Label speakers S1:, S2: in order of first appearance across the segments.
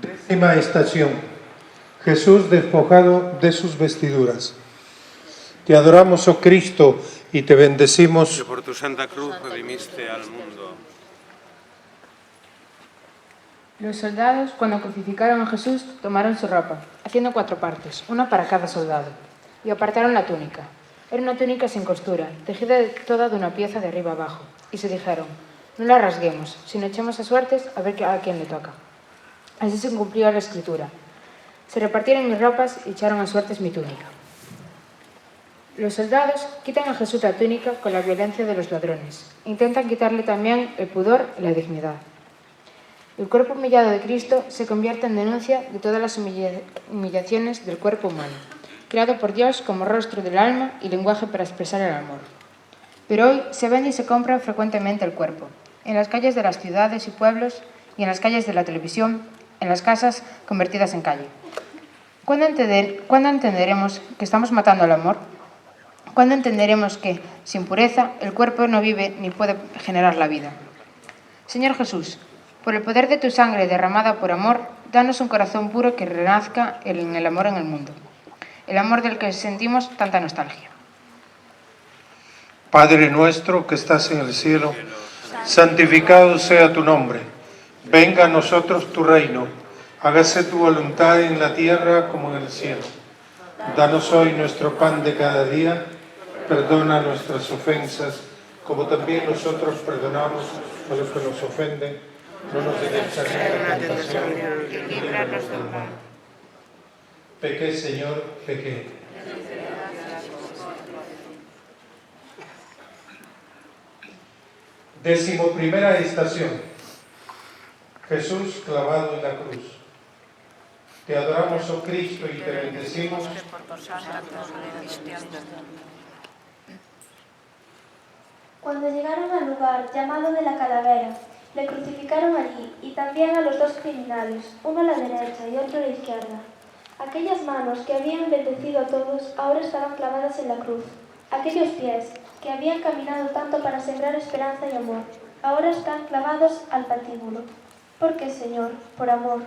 S1: Décima estación. Jesús despojado de sus vestiduras. Te adoramos, oh Cristo, y te bendecimos.
S2: Que por tu santa cruz redimiste al mundo.
S3: Los soldados, cuando crucificaron a Jesús, tomaron su ropa, haciendo 4 partes, una para cada soldado, y apartaron la túnica. Era una túnica sin costura, tejida toda de una pieza de arriba abajo, y se dijeron: No la rasguemos, sino echemos a suertes a ver a quién le toca. Así se cumplió la escritura. Se repartieron mis ropas y echaron a suertes mi túnica. Los soldados quitan a Jesús la túnica con la violencia de los ladrones. Intentan quitarle también el pudor y la dignidad. El cuerpo humillado de Cristo se convierte en denuncia de todas las humillaciones del cuerpo humano, creado por Dios como rostro del alma y lenguaje para expresar el amor. Pero hoy se vende y se compra frecuentemente el cuerpo, en las calles de las ciudades y pueblos y en las calles de la televisión, en las casas convertidas en calle. ¿Cuándo entenderemos que estamos matando al amor? ¿Cuándo entenderemos que, sin pureza, el cuerpo no vive ni puede generar la vida? Señor Jesús, por el poder de tu sangre derramada por amor, danos un corazón puro que renazca en el amor en el mundo, el amor del que sentimos tanta nostalgia.
S1: Padre nuestro que estás en el cielo, santificado sea tu nombre. Venga a nosotros tu reino. Hágase tu voluntad en la tierra como en el cielo. Danos hoy nuestro pan de cada día. Perdona nuestras ofensas, como también nosotros perdonamos a los que nos ofenden. No nos dejes caer en la tentación y líbranos del mal. Pequé, Señor, pequé. Decimoprimera estación. Jesús clavado en la cruz. Te adoramos, oh Cristo, y te bendecimos.
S4: Cuando llegaron al lugar llamado de la calavera, le crucificaron allí y también a los dos criminales, uno a la derecha y otro a la izquierda. Aquellas manos que habían bendecido a todos ahora estaban clavadas en la cruz. Aquellos pies que habían caminado tanto para sembrar esperanza y amor, ahora están clavados al patíbulo. ¿Por qué, Señor? Por amor.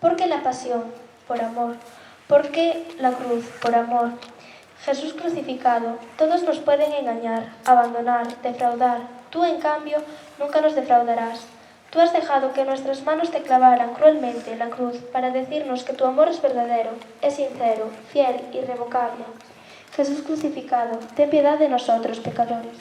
S4: ¿Por qué la pasión? Por amor. ¿Por qué la cruz? Por amor. Jesús crucificado, todos nos pueden engañar, abandonar, defraudar. Tú, en cambio, nunca nos defraudarás. Tú has dejado que nuestras manos te clavaran cruelmente en la cruz para decirnos que tu amor es verdadero, es sincero, fiel, irrevocable. Jesús crucificado, ten piedad de nosotros, pecadores.